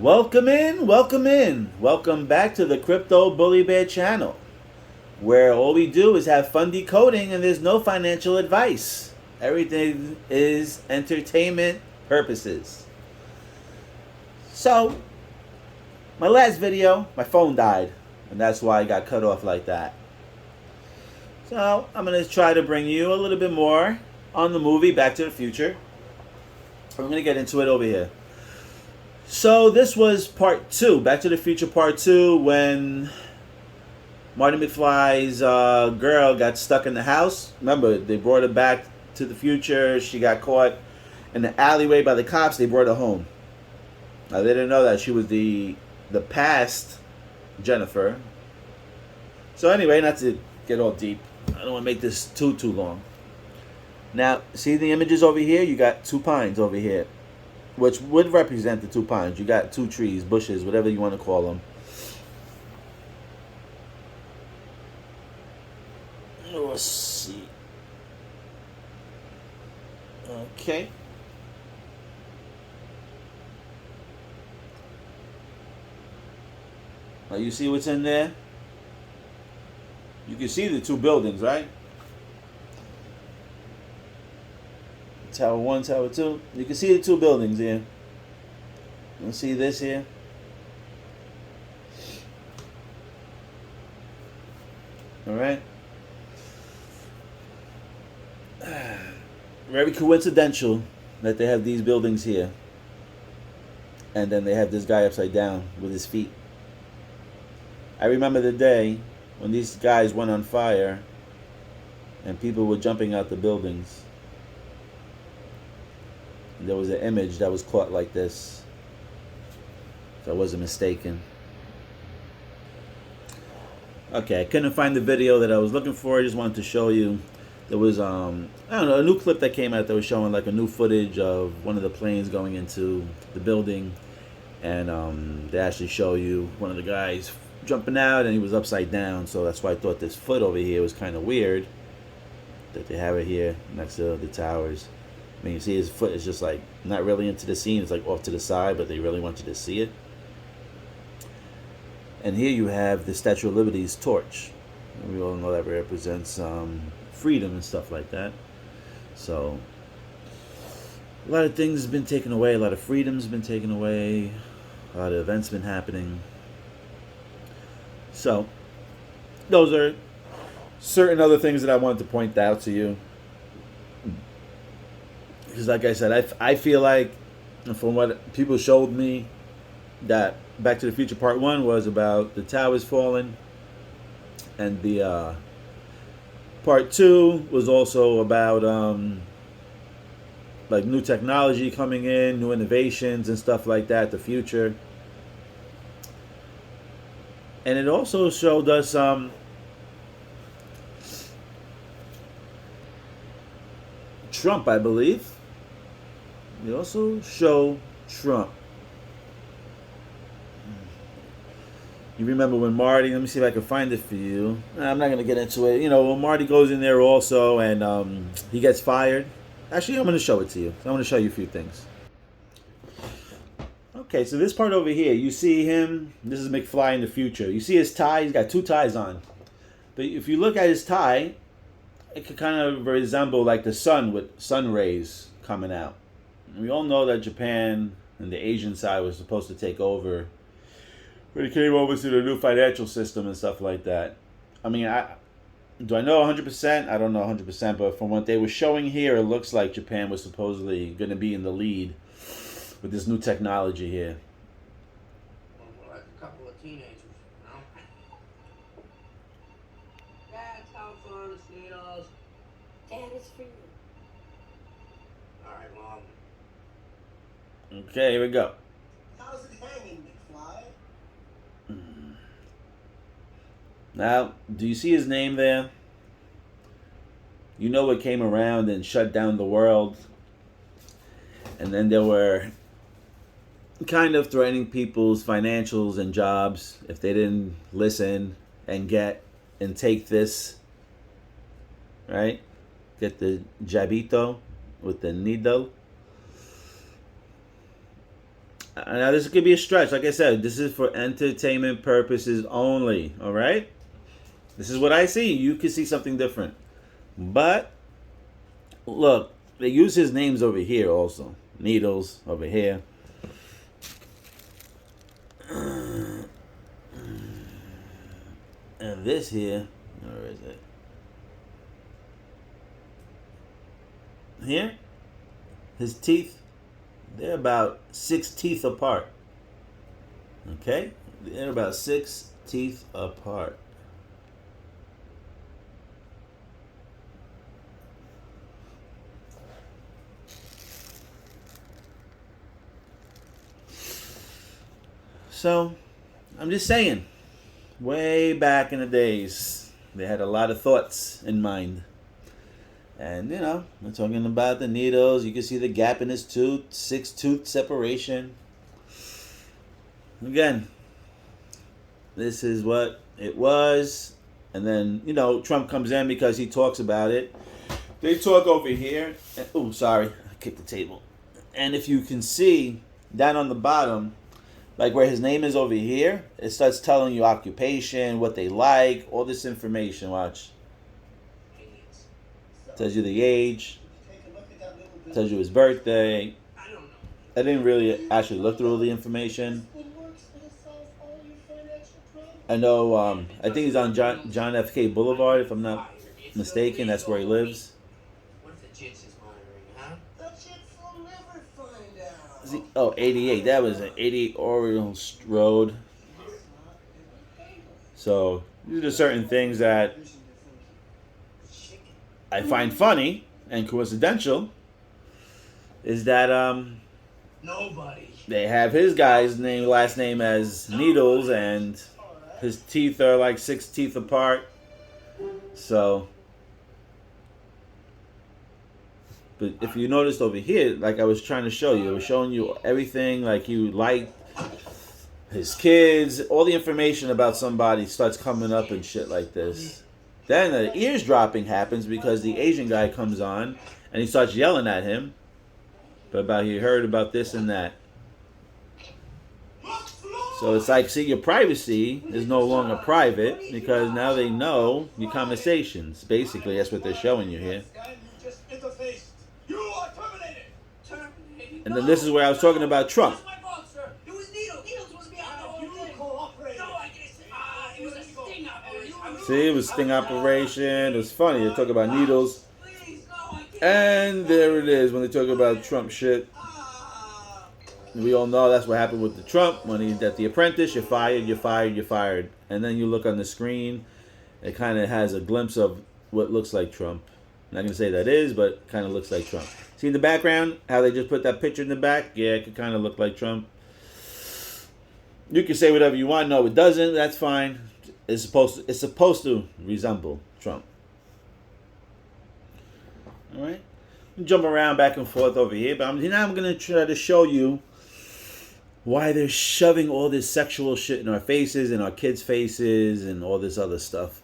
Welcome in, welcome in. Welcome back to the Crypto Bully Bear channel, where all we do is have fun decoding and there's no financial advice. Everything is entertainment purposes. So, my last video, my phone died, and that's why I got cut off like that. So, I'm going to try to bring you a little bit more on the movie Back to the Future. I'm going to get into it over here. So this was part 2, Back to the Future part 2, when Marty McFly's girl got stuck in the house. Remember, they brought her back to the future. She got caught in the alleyway by the cops. They brought her home. Now, they didn't know that she was the past Jennifer. So anyway, not to get all deep, I don't want to make this too long. Now, see the images over here? You got 2 pines over here, which would represent the 2 pines. You got 2 trees, bushes, whatever you want to call them. Let's see. Okay. Now you see what's in there? You can see the 2 buildings, right? Tower 1, Tower 2. You can see the 2 buildings here. You see this here? Alright. Very coincidental that they have these buildings here. And then they have this guy upside down with his feet. I remember the day when these guys went on fire and people were jumping out the buildings. There was an image that was caught like this, if I wasn't mistaken. Okay, I couldn't find the video that I was looking for. I just wanted to show you. There was I don't know, a new clip that came out that was showing like a new footage of one of the planes going into the building, and they actually show you one of the guys jumping out and he was upside down. So that's why I thought this foot over here was kind of weird that they have it here next to the towers. I mean, you see his foot is just like not really into the scene. It's like off to the side, but they really want you to see it. And here you have the Statue of Liberty's torch. And we all know that represents freedom and stuff like that. So a lot of things have been taken away. A lot of freedom's been taken away. A lot of events been happening. So those are certain other things that I wanted to point out to you. Because like I said, I feel like, from what people showed me, that Back to the Future Part 1 was about the towers falling. And the Part 2 was also about like new technology coming in, new innovations and stuff like that, the future. And it also showed us Trump, I believe. They also show Trump. You remember when Marty, let me see if I can find it for you. I'm not going to get into it. You know, when Marty goes in there also and he gets fired. Actually, I'm going to show it to you. I'm going to show you a few things. Okay, so this part over here, you see him. This is McFly in the future. You see his tie. He's got 2 ties on. But if you look at his tie, it could kind of resemble like the sun with sun rays coming out. We all know that Japan and the Asian side was supposed to take over when it came over to the new financial system and stuff like that. I mean, do I know 100%? I don't know 100%, but from what they were showing here, it looks like Japan was supposedly going to be in the lead with this new technology here. Well, like a couple of teenagers, you know? That's how fun the needles. Dad is for you. Alright, Mom. Okay, here we go. How's it hanging, McFly? Now, do you see his name there? You know what came around and shut down the world? And then there were kind of threatening people's financials and jobs if they didn't listen and get and take this, right? Get the jabito with the needle. Now this could be a stretch. Like I said, this is for entertainment purposes only. All right. This is what I see. You can see something different. But look, they use his names over here also. Needles over here. And this here, where is it? Here, his teeth, they're about 6 teeth apart. Okay? They're about 6 teeth apart. So, I'm just saying, way back in the days, they had a lot of thoughts in mind. And, you know, we're talking about the needles. You can see the gap in his tooth, 6 tooth separation. Again, this is what it was. And then, you know, Trump comes in because he talks about it. They talk over here. Oh, sorry. I kicked the table. And if you can see down on the bottom, like where his name is over here, it starts telling you occupation, what they like, all this information. Watch. Tells you the age. Tells you his birthday. I didn't really actually look through all the information. I know, I think he's on John F. K. Boulevard, if I'm not mistaken. That's where he lives. What if the jits is monitoring, huh? The chicks will never find out. Oh, 88. That was an 88 Oriole Road. So, these are certain things that I find funny and coincidental. Is that, Nobody. they have his guy's name, last name as Needles, and his teeth are like 6 teeth apart. So, but if you noticed over here, like I was trying to show you, I was showing you everything, like you liked his kids, all the information about somebody starts coming up and shit like this. Then the eavesdropping happens because the Asian guy comes on and he starts yelling at him about he heard about this and that. So it's like, see, your privacy is no longer private because now they know your conversations. Basically, that's what they're showing you here. You are terminated. Terminated. And then this is where I was talking about Trump. It was my fault, sir. It was Needles. Needles was behind the whole thing. No, I guess it was a sting operation. See, it was sting operation. It was funny. They talk about Needles. Please, no, I can't. And there it is when they talk about Trump shit. We all know that's what happened with the Trump when he's at The Apprentice. You're fired, you're fired, you're fired. And then you look on the screen, it kind of has a glimpse of what looks like Trump. I'm not going to say that is, but kind of looks like Trump. See in the background how they just put that picture in the back? Yeah, it could kind of look like Trump. You can say whatever you want. No, it doesn't. That's fine. It's supposed to resemble Trump. All right? Jump around back and forth over here, but now I'm going to try to show you why they're shoving all this sexual shit in our faces, in our kids' faces, and all this other stuff.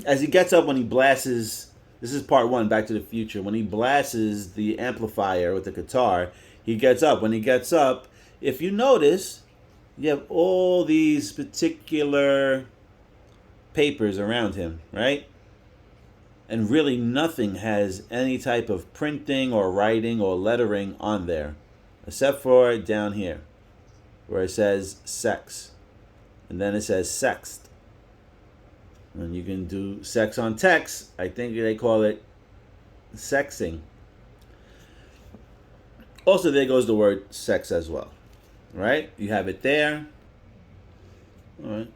As he gets up when he blasts, this is part 1, Back to the Future. When he blasts the amplifier with the guitar, he gets up. When he gets up, if you notice, you have all these particular papers around him, right? And really nothing has any type of printing or writing or lettering on there, except for down here, where it says sex. And then it says sext. And you can do sex on text. I think they call it sexing. Also, there goes the word sex as well. Right? You have it there. All right.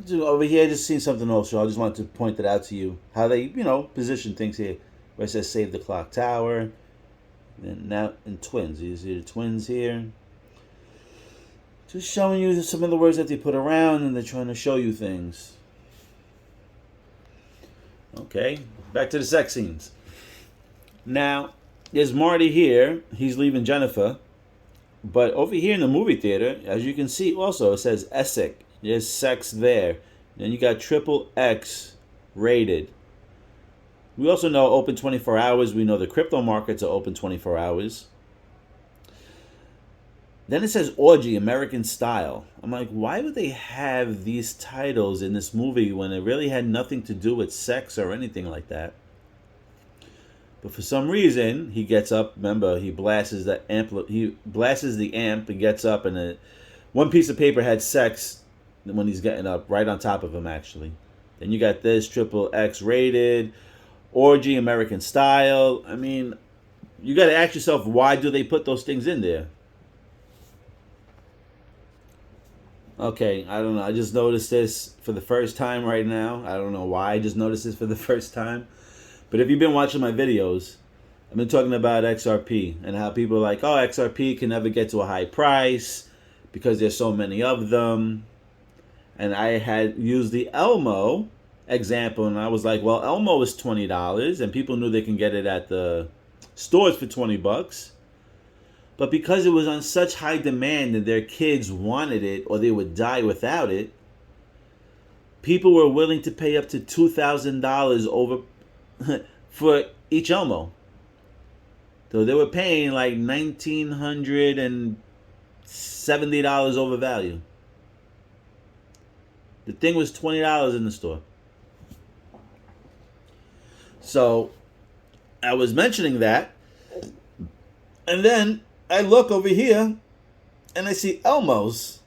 Over here, I just seen something else, so I just wanted to point it out to you. How they, position things here. Where it says save the clock tower. And now in twins. You see the twins here. Just showing you some of the words that they put around, and they're trying to show you things. Okay, back to the sex scenes. Now, there's Marty here. He's leaving Jennifer. But over here in the movie theater, as you can see also, it says Essex. There's sex there. Then you got XXX rated. We also know open 24 hours. We know the crypto markets are open 24 hours. Then it says Orgy, American Style. I'm like, why would they have these titles in this movie when it really had nothing to do with sex or anything like that? But for some reason, he gets up. Remember, he blasts the amp. He blasts the amp and gets up, and one piece of paper had sex when he's getting up, right on top of him, actually. Then you got this triple X rated, Orgy, American Style. I mean, you got to ask yourself, why do they put those things in there? Okay, I don't know. I just noticed this for the first time right now. I don't know why I just noticed this for the first time. But if you've been watching my videos, I've been talking about XRP and how people are like, oh, XRP can never get to a high price because there's so many of them. And I had used the Elmo example, and I was like, well, Elmo is $20, and people knew they can get it at the stores for $20. But because it was on such high demand and their kids wanted it or they would die without it, people were willing to pay up to $2,000 over for each Elmo. So they were paying like $1,970 over value. The thing was $20 in the store. So I was mentioning that, and then I look over here and I see Elmos.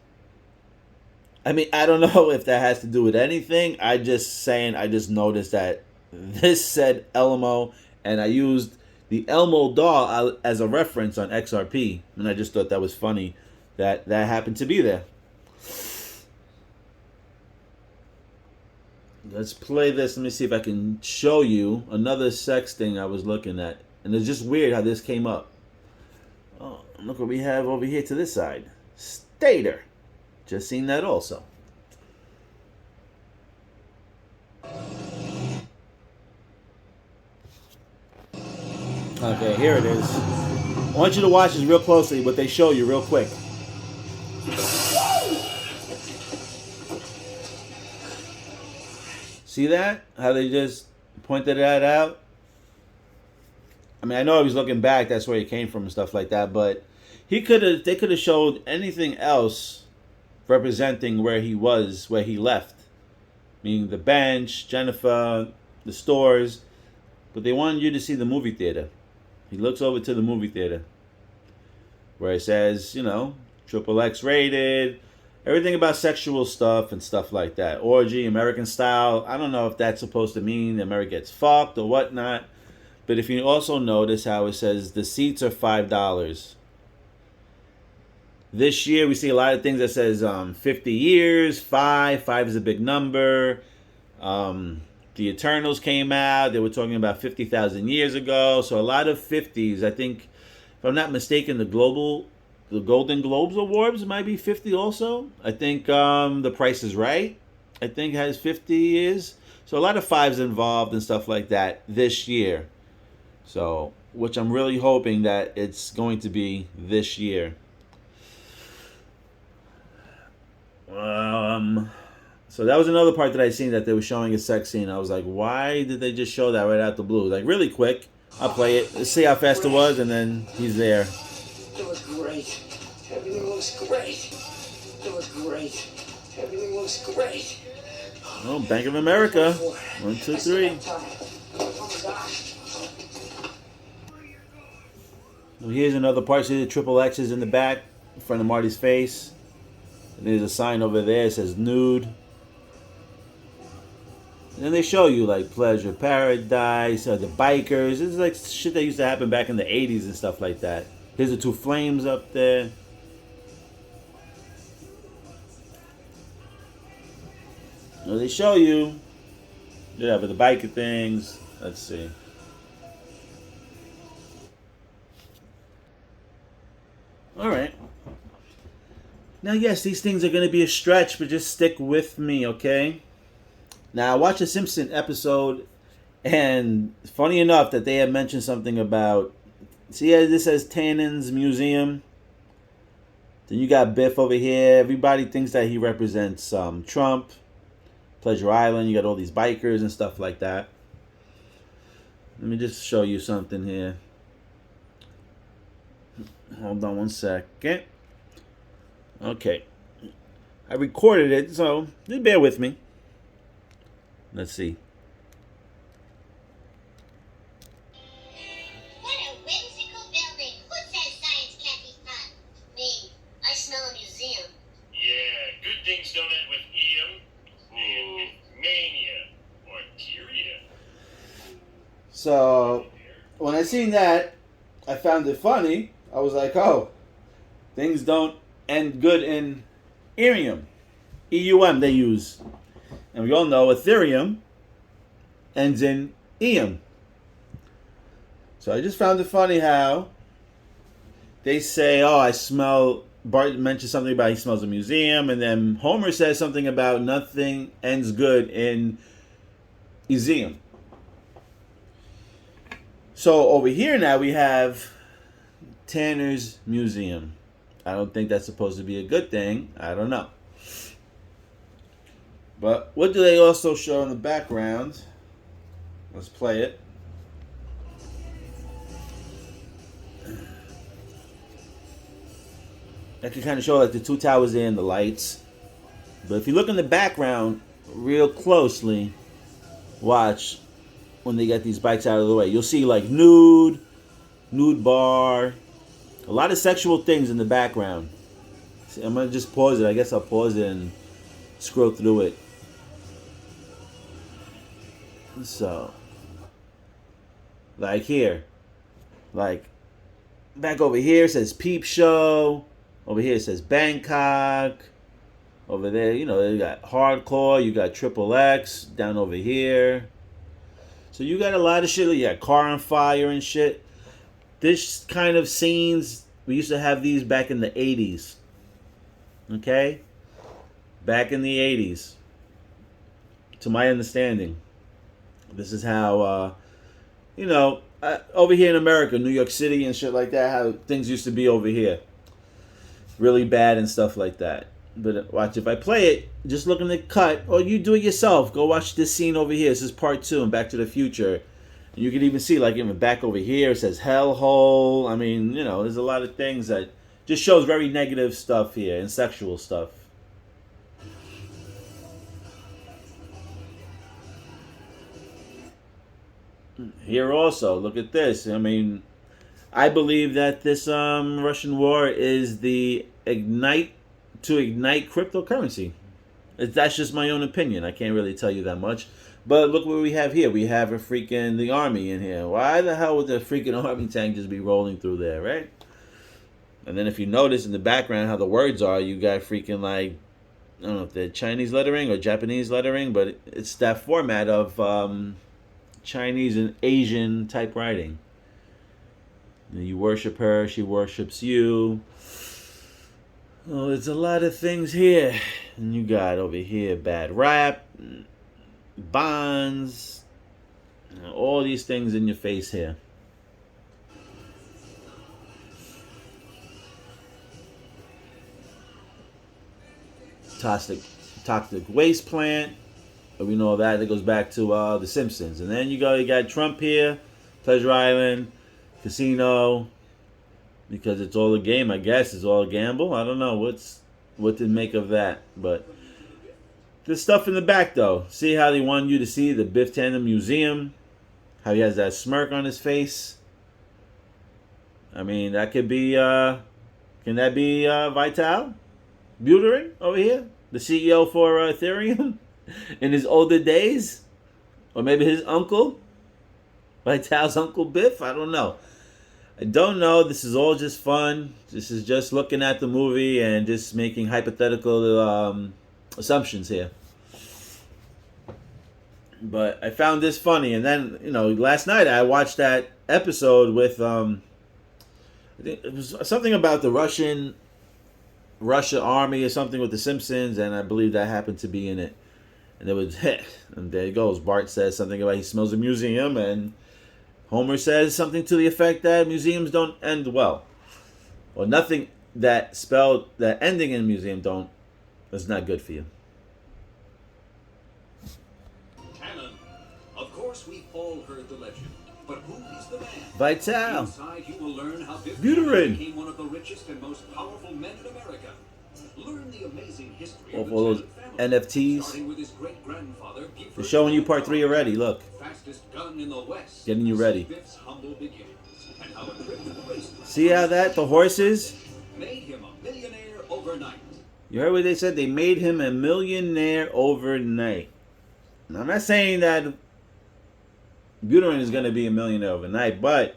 I mean, I don't know if that has to do with anything. I just noticed that this said Elmo, and I used the Elmo doll as a reference on XRP, and I just thought that was funny that happened to be there. Let's play this. Let me see if I can show you another sex thing I was looking at, and it's just weird how this came up. Oh, look what we have over here to this side. Stater. Just seen that also. Okay, here it is. I want you to watch this real closely, what they show you real quick. See that? How they just pointed that out? I mean, I know he was looking back, that's where he came from and stuff like that, but they could have showed anything else representing where he was, where he left. Meaning the bench, Jennifer, the stores, but they wanted you to see the movie theater. He looks over to the movie theater where it says, triple X rated, everything about sexual stuff and stuff like that. Orgy, American Style. I don't know if that's supposed to mean America gets fucked or whatnot. But if you also notice how it says the seats are $5. This year we see a lot of things that says 50 years, 5 is a big number. The Eternals came out. They were talking about 50,000 years ago. So a lot of 50s. I think, if I'm not mistaken, the Golden Globes Awards might be 50 also. I think The Price is Right, I think, has 50 years. So a lot of 5s involved and stuff like that this year. So, which I'm really hoping that it's going to be this year. So that was another part that I seen that they were showing a sex scene. I was like, why did they just show that right out the blue? Like, really quick. I'll play it. Let's see how fast it was, and then he's there. It was great. Everything looks great. It was great. Everything looks great. Oh, Bank of America. 1, 2, 3. Well, here's another part. See the triple X's in the back, in front of Marty's face. And there's a sign over there. It says nude. And then they show you like Pleasure Paradise, the bikers. This is like shit that used to happen back in the 80s and stuff like that. Here's the two flames up there. Well, they show you. Yeah, but the biker things. Let's see. Alright. Now, yes, these things are going to be a stretch, but just stick with me, okay? Now, I watched a Simpsons episode, and funny enough that they had mentioned something about... See, this says Tannen's Museum. Then you got Biff over here. Everybody thinks that he represents Trump. Pleasure Island, you got all these bikers and stuff like that. Let me just show you something here. Hold on one second. Okay. I recorded it, so just bear with me. Let's see. What a whimsical building. Who says science can't be fun? Me. I smell a museum. Yeah, good things don't end with eum. They end with mania or tyria. So, when I seen that, I found it funny. I was like, oh, things don't end good in Ethereum. EUM they use. And we all know Ethereum ends in eum. So I just found it funny how they say, oh, I smell, Bart mentions something about he smells a museum, and then Homer says something about nothing ends good in museum. So over here now we have Tanner's Museum. I don't think that's supposed to be a good thing. I don't know. But what do they also show in the background? Let's play it. I can kind of show like the two towers there and the lights. But if you look in the background real closely, watch when they get these bikes out of the way. You'll see like nude bar, a lot of sexual things in the background. See, I'm going to just pause it. I guess I'll pause it and scroll through it. So, like here, like back over here it says Peep Show. Over here it says Bangkok. Over there, you know, you got Hardcore. You got Triple X down over here. So you got a lot of shit. You got Car on Fire and shit. This kind of scenes, we used to have these back in the 80s. Okay? Back in the 80s. To my understanding. This is how, over here in America, New York City and shit like that, how things used to be over here. Really bad and stuff like that. But watch, if I play it, just look in the cut, or you do it yourself. Go watch this scene over here. This is part 2 in Back to the Future. And you can even see, like, even back over here, it says hellhole. I mean, you know, there's a lot of things that just shows very negative stuff here and sexual stuff. Here also, look at this. I mean, I believe that this Russian war is the ignite cryptocurrency. That's just my own opinion. I can't really tell you that much. But look what we have here. We have the army in here. Why the hell would the freaking army tank just be rolling through there, right? And then if you notice in the background how the words are, you got freaking like, I don't know if they're Chinese lettering or Japanese lettering, but it's that format of Chinese and Asian type writing. You worship her, she worships you. Oh, there's a lot of things here. And you got over here bad rap, bonds, all these things in your face here. Toxic waste plant. We know that. It goes back to the Simpsons. And then you got Trump here, Pleasure Island, casino, because it's all a game, I guess. It's all a gamble. I don't know what to make of that. But there's stuff in the back, though. See how they want you to see the Biff Tannen Museum? How he has that smirk on his face? I mean, that could be, can that be Vital Buterin over here? The CEO for Ethereum? In his older days? Or maybe his uncle? Vital's Uncle Biff? I don't know. I don't know. This is all just fun. This is just looking at the movie and just making hypothetical assumptions here. But I found this funny. And then, last night I watched that episode with, I think it was something about the Russia army or something with the Simpsons, and I believe that happened to be in it. And there was, and there it goes. Bart says something about he smells a museum, and Homer says something to the effect that museums don't end well. Or nothing that ending in a museum is not good for you. Tannen. Of course, we've all heard the legend. But who is the man? Vital. Inside, you will learn how Biff Buterin became one of the richest and most powerful men in America. Learn the amazing history Of of all the those Tannen family, NFTs. starting with his great-grandfather, Buford They're showing you Tannen part 3 Brown, already. Look, fastest gun in the West. getting you See ready. Biff's humble beginnings and how a trip to the racetrack See how that the horses? made him a millionaire overnight. You heard what they said? They made him a millionaire overnight. Now, I'm not saying that Buterin is going to be a millionaire overnight, but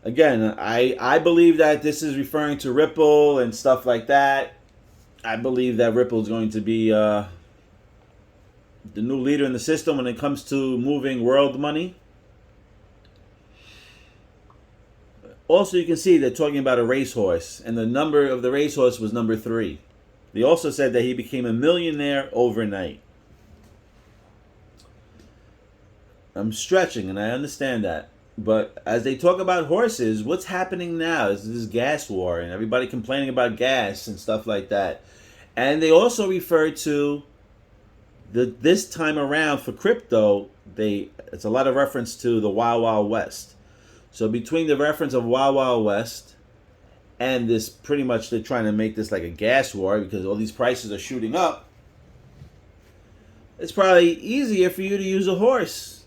again, I believe that this is referring to Ripple and stuff like that. I believe that Ripple is going to be the new leader in the system when it comes to moving world money. Also, you can see they're talking about a racehorse, and the number of the racehorse was number 3. They also said that he became a millionaire overnight. I'm stretching, and I understand that. But as they talk about horses, what's happening now is this gas war, and everybody complaining about gas and stuff like that. And they also refer to this time around for crypto, it's a lot of reference to the Wild Wild West. So between the reference of Wild Wild West and this, pretty much they're trying to make this like a gas war because all these prices are shooting up. It's probably easier for you to use a horse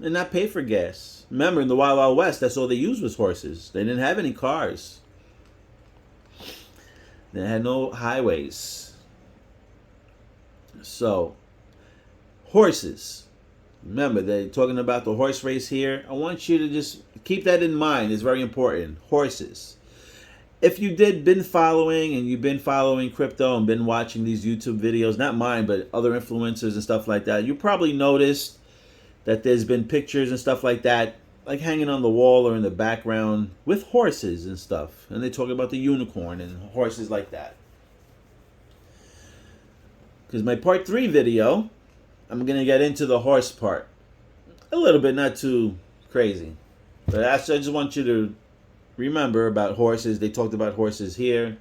and not pay for gas. Remember, in the Wild Wild West, that's all they used was horses. They didn't have any cars. They had no highways. So, horses. Remember, they're talking about the horse race here. I want you to just keep that in mind. It's very important. Horses. If you been following and you've been following crypto and been watching these YouTube videos, not mine, but other influencers and stuff like that, you probably noticed that there's been pictures and stuff like that, like hanging on the wall or in the background with horses and stuff. And they talk about the unicorn and horses like that. Because my part 3 video, I'm going to get into the horse part. A little bit, not too crazy. But I just want you to remember about horses. They talked about horses here.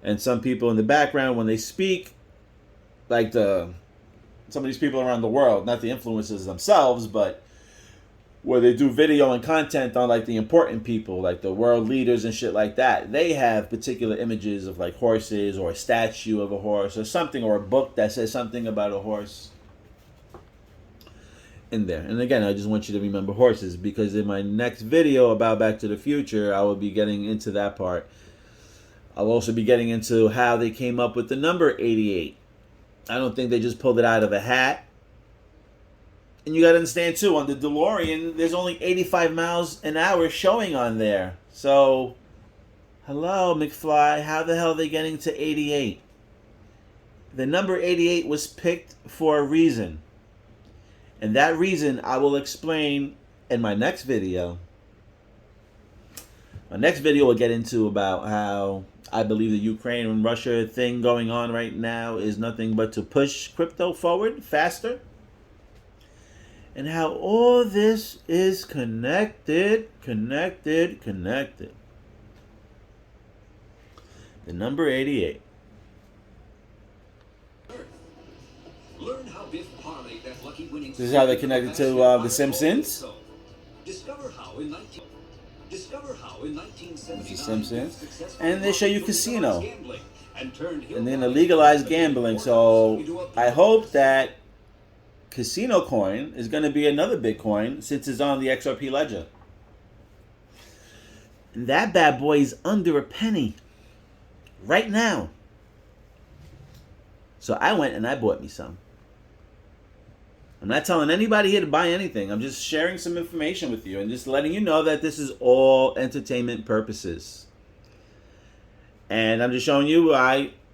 And some people in the background, when they speak, like some of these people around the world, not the influencers themselves, but where they do video and content on like the important people, like the world leaders and shit like that, they have particular images of like horses or a statue of a horse or something, or a book that says something about a horse in there. And again, I just want you to remember horses, because in my next video about Back to the Future, I will be getting into that part. I'll also be getting into how they came up with the number 88. I don't think they just pulled it out of a hat. And you got to understand too, on the DeLorean, there's only 85 miles an hour showing on there. So, hello, McFly, how the hell are they getting to 88? The number 88 was picked for a reason. And that reason I will explain in my next video. My next video will get into about how I believe the Ukraine and Russia thing going on right now is nothing but to push crypto forward faster. And how all this is connected. The number 88. Learn how Biff parlayed that lucky winning. This is how they connected to The Simpsons. Discover how in 1979 The Simpsons. And they show you casino. and turned And then they legalized gambling. So I hope that Casino Coin is going to be another Bitcoin since it's on the XRP ledger. And that bad boy is under a penny right now. So I went and I bought me some. I'm not telling anybody here to buy anything. I'm just sharing some information with you and just letting you know that this is all entertainment purposes. And I'm just showing you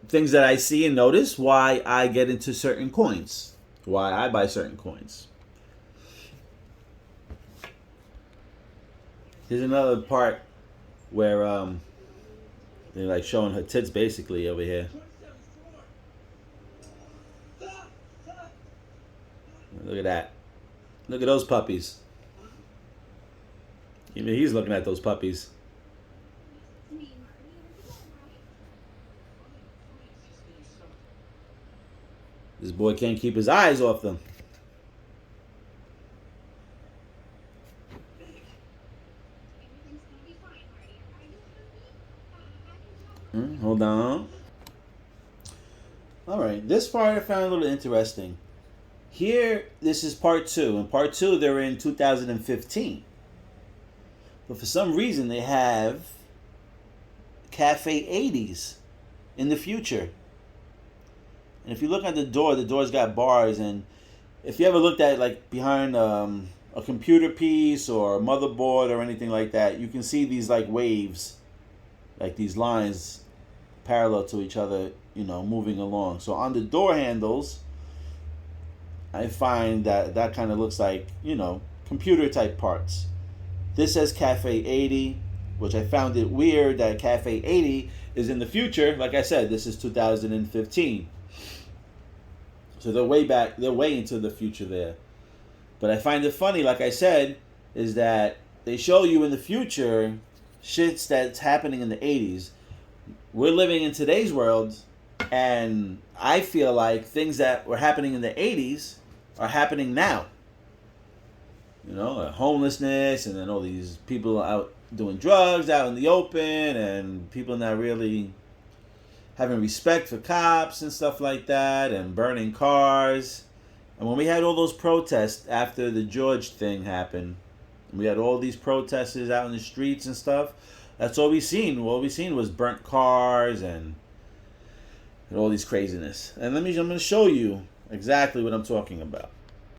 things that I see and notice, why I get into certain coins. Why I buy certain coins. Here's another part where they're like showing her tits basically over here. Look at that. Look at those puppies. Even he's looking at those puppies. This boy can't keep his eyes off them. Hold on. All right, this part I found a little interesting. Here, this is part 2. In part 2, they're in 2015. But for some reason, they have Cafe 80s in the future. And if you look at the door's got bars. And if you ever looked at like behind a computer piece or a motherboard or anything like that, you can see these like waves, like these lines parallel to each other, moving along. So on the door handles, I find that kind of looks like, computer type parts. This says Cafe 80, which I found it weird that Cafe 80 is in the future. Like I said, this is 2015. So they're way into the future there. But I find it funny, like I said, is that they show you in the future shits that's happening in the 80s. We're living in today's world, and I feel like things that were happening in the 80s are happening now. Like homelessness, and then all these people out doing drugs out in the open, and people not really having respect for cops and stuff like that, and burning cars. And when we had all those protests after the George thing happened, we had all these protesters out in the streets and stuff, that's all we seen. What we seen was burnt cars and all these craziness. And I'm going to show you exactly what I'm talking about.